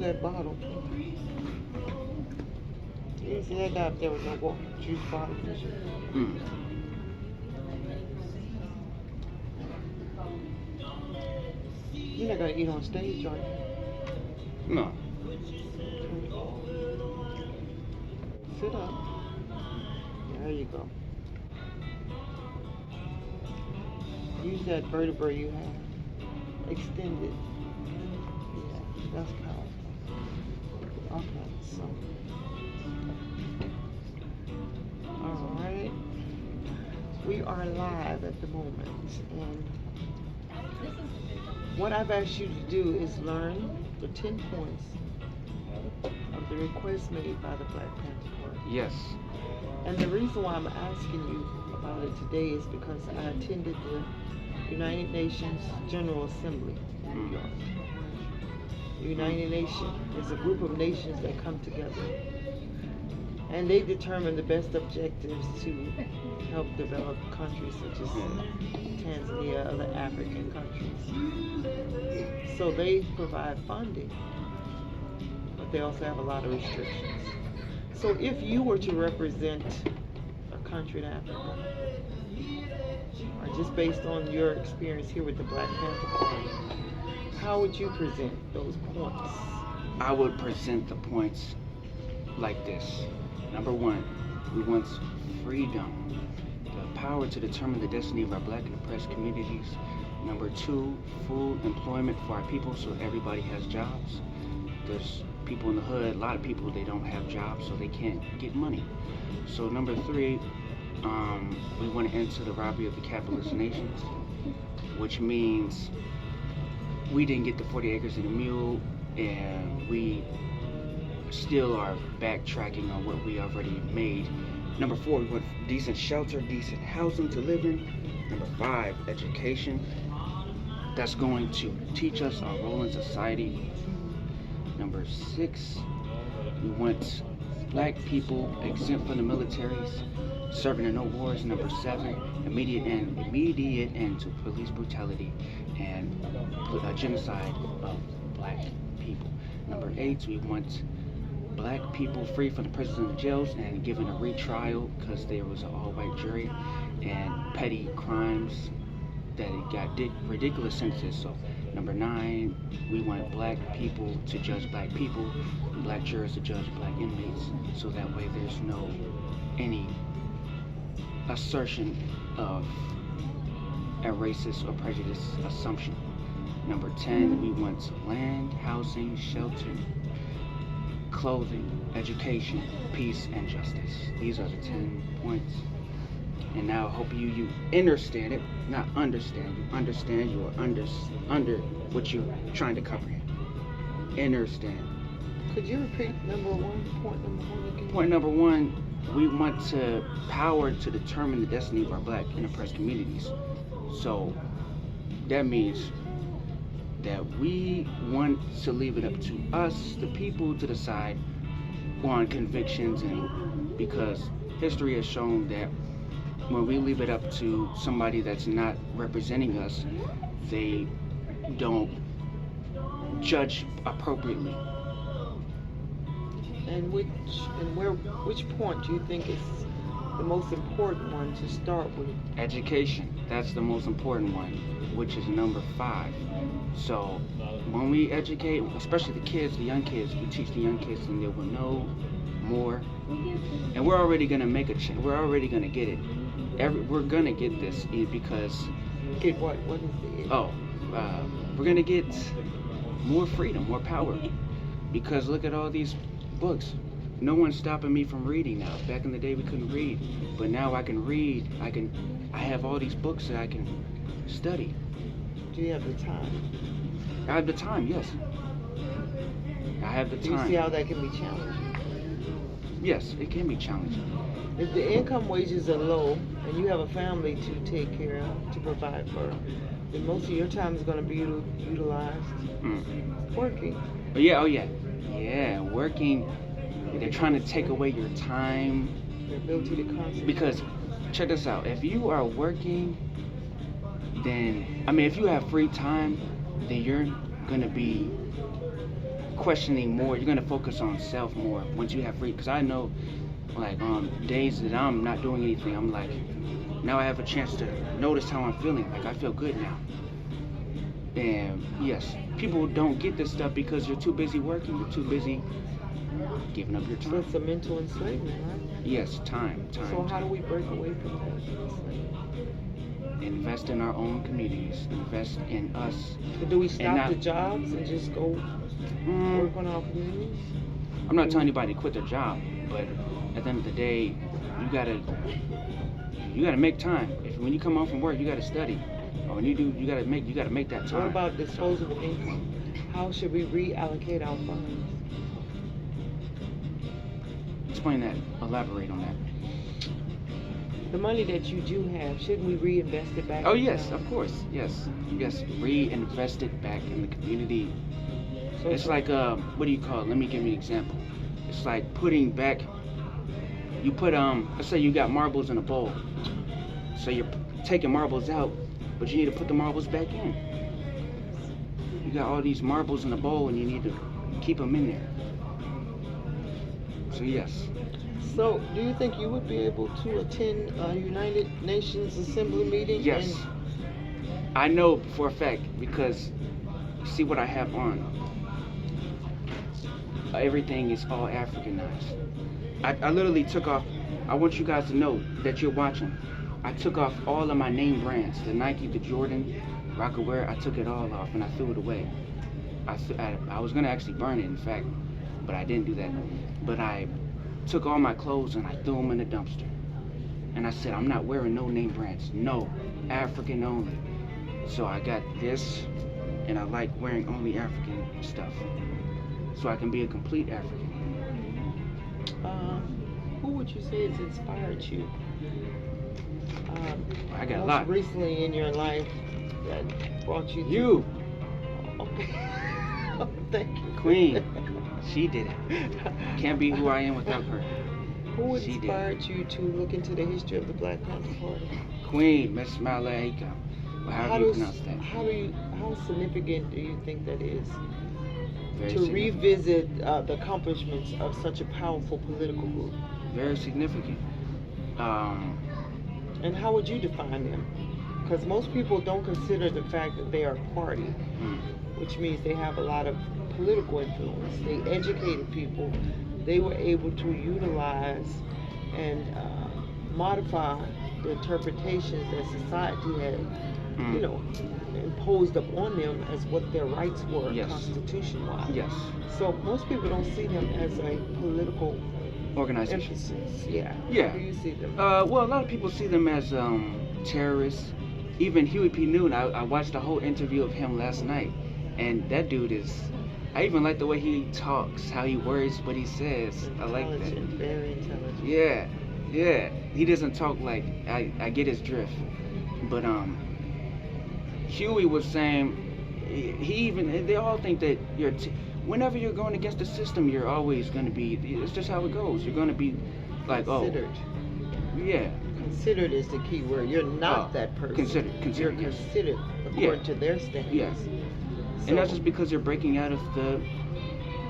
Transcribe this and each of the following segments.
that bottle. You see that guy up there with no water, juice bottle. Mm. You're not gonna eat on stage, are you? No. Sit up. There you go. Use that vertebrae you have. Extend it. Yeah, that's powerful. Okay, so. Alright. We are live at the moment. And what I've asked you to do is learn the 10 points of the request made by the Black Panther Party. Yes. And the reason why I'm asking you about it today is because I attended the United Nations General Assembly in New York. The United Nations is a group of nations that come together, and they determine the best objectives to help develop countries such as Tanzania, other African countries. So they provide funding, but they also have a lot of restrictions. So if you were to represent a country in Africa, or just based on your experience here with the Black Panther Party, how would you present those points? I would present the points like this. Number one, we want freedom, the power to determine the destiny of our Black and oppressed communities. Number two, full employment for our people so everybody has jobs. There's people in the hood, a lot of people, they don't have jobs, so they can't get money. So number three, we want to enter the robbery of the capitalist nations, which means we didn't get the 40 acres and a mule, and we still are backtracking on what we already made. Number four, we want decent shelter, decent housing to live in. Number five, education. That's going to teach us our role in society. Number six, we want Black people exempt from the militaries, serving in no wars. Number seven, immediate end to police brutality and genocide of Black people. Number eight, we want Black people free from the prisons and the jails and given a retrial because there was an all-white jury and petty crimes that it got ridiculous sentences. So number nine, we want Black people to judge Black people, and Black jurors to judge Black inmates, so that way there's no any assertion of a racist or prejudice assumption. Number 10, we want land, housing, shelter, clothing, education, peace, and justice. These are the 10 points. And now I hope you understand it, not understand. You understand, you are under what you're trying to comprehend. Understand. Could you repeat number one, point number one again? Point number one, we want to power to determine the destiny of our Black and oppressed communities. So that means that we want to leave it up to us, the people, to decide on convictions, and because history has shown that when we leave it up to somebody that's not representing us, they don't judge appropriately. And which point do you think is the most important one to start with? Education, that's the most important one, which is number 5. So when we educate, especially the kids, the young kids, we teach the young kids, and they will know more. And we're already gonna make a change. We're already gonna get it. We're gonna get this because Get what? What is the we're gonna get more freedom, more power. Because look at all these books. No one's stopping me from reading now. Back in the day we couldn't read, but now I can read. I have all these books that I can study. Do you have the time? I have the time, yes. I have the Do you time. see how that can be challenging? Yes, it can be challenging. If the income wages are low and you have a family to take care of, to provide for, then most of your time is going to be utilized working. Oh yeah, working. They're trying to take away your time. Your ability to concentrate. Because, check this out, if you are working, then, if you have free time, then you're going to be questioning more. You're gonna focus on self more once you have free. Because I know, like, days that I'm not doing anything, I'm like, now I have a chance to notice how I'm feeling. Like, I feel good now. And yes, people don't get this stuff because you're too busy working. You're too busy giving up your So time. it's a mental enslavement, right? Yes, time. So how do we break away from that enslavement? Invest in our own communities. Invest in us. So do we stop not- the jobs and just go work on our communities? I'm not telling anybody to quit their job, but at the end of the day, you gotta make time. When you come home from work, you gotta study. Or when you do, you gotta make that time. What about disposable income? How should we reallocate our funds? Explain that. Elaborate on that. The money that you do have, shouldn't we reinvest it back? Oh in yes, town? of course, yes. Reinvest it back in the community. So It's like what do you call it? Let me give you an example. It's like putting back. You put let's say you got marbles in a bowl. So you're taking marbles out, but you need to put the marbles back in. You got all these marbles in a bowl, and you need to keep them in there. So yes. So, do you think you would be able to attend a United Nations Assembly meeting? Yes. I know for a fact because see what I have on. Everything is all Africanized. I literally took off. I want you guys to know that you're watching. I took off all of my name brands, the Nike, the Jordan, Rockaware. I took it all off and I threw it away. I was gonna actually burn it, in fact, but I didn't do that. But I took all my clothes and I threw them in the dumpster. And I said, I'm not wearing no name brands. No, African only. So I got this, and I like wearing only African stuff. So I can be a complete African. Who would you say has inspired you? I got a most lot. recently in your life that brought you. You, Okay. Oh, thank you, Queen. She did it. Can't be who I am without her. Who She did. inspired you to look into the history of the Black Panther Party? Queen, Miss Malaika. Or however you pronounce that. How significant do you think that is Very to significant. revisit the accomplishments of such a powerful political group? Very significant. And how would you define them? Because most people don't consider the fact that they are a party, which means they have a lot of political influence. They educated people. They were able to utilize and modify the interpretations that society had, imposed upon them as what their rights were Yes. constitution-wise. Yes. So most people don't see them as a political Organization. emphasis. Yeah. Yeah. How do you see them? Well, a lot of people see them as terrorists. Even Huey P. Newton, I watched a whole interview of him last night, and that dude is. I even like the way he talks, how he words what he says. I like that. Intelligent, very intelligent. Yeah. He doesn't talk like I get his drift, but Huey was saying they all think that whenever you're going against the system, you're always going to be. It's just how it goes. You're going to be like Considered. Yeah. Considered is the key word. You're not that person. Considered, You're yes. considered according to their standards. Yeah. And that's just because you're breaking out of the.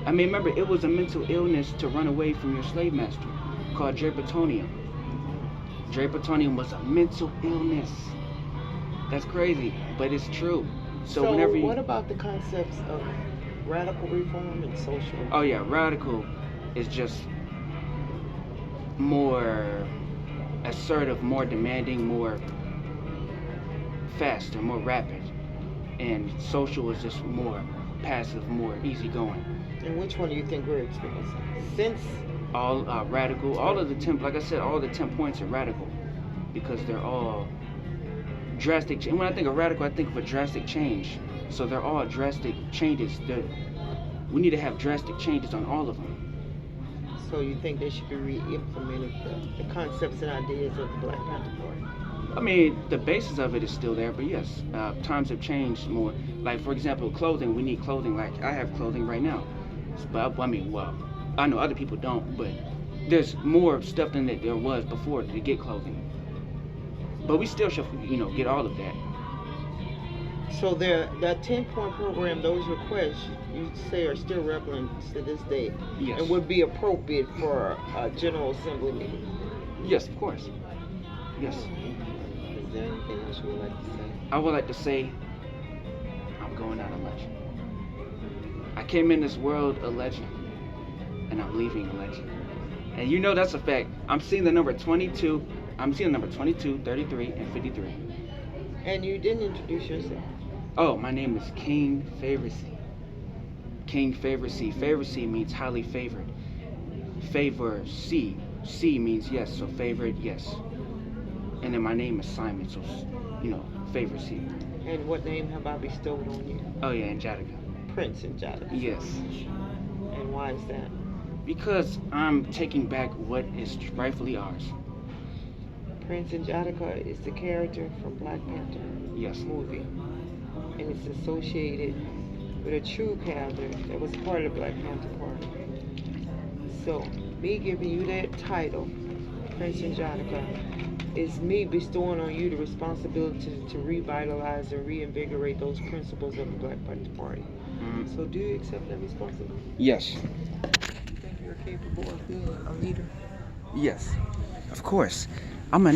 I mean, remember, it was a mental illness to run away from your slave master called Drapetonium. Drapetonium was a mental illness. That's crazy, but it's true. So whenever you. What about the concepts of radical reform and social? Oh yeah, radical is just more assertive, more demanding, more faster, more rapid. And social is just more passive, more easygoing. And which one do you think we're experiencing? Since All radical, all of the 10, like I said, all the 10 points are radical because they're all drastic. And when I think of radical, I think of a drastic change. So they're all drastic changes. We need to have drastic changes on all of them. So you think they should be re-implemented, the concepts and ideas of the Black Panther Party? I mean, the basis of it is still there, but yes, times have changed more. Like, for example, clothing, we need clothing. Like, I have clothing right now. But, I mean, well, I know other people don't, but there's more stuff than there was before to get clothing. But we still should, get all of that. So that 10-point program, those requests you say are still relevant to this day, Yes. and would be appropriate for a General Assembly meeting. Yes, of course. Yes. Is there anything else you would like to say? I would like to say I'm going out a legend. I came in this world a legend, and I'm leaving a legend. And you know that's a fact. I'm seeing the number 22. I'm seeing the number 22, 33, and 53. And you didn't introduce yourself. Oh, my name is King Favoricy. King Favoricy. Favoricy means highly favored. Favor C. C means yes, so favored, yes. And then my name is Simon, so Favoricy. And what name have I bestowed on you? Oh yeah, Njadaka. Prince Njadaka. Yes. And why is that? Because I'm taking back what is rightfully ours. Prince Njadaka is the character from Black Panther Yes. movie. And it's associated with a true character that was part of the Black Panther Party. So, me giving you that title, Prince Njadaka, is me bestowing on you the responsibility to revitalize and reinvigorate those principles of the Black Panther Party. Mm-hmm. So, do you accept that responsibility? Yes. You think you're capable of being a leader? Yes. Of course. I'm a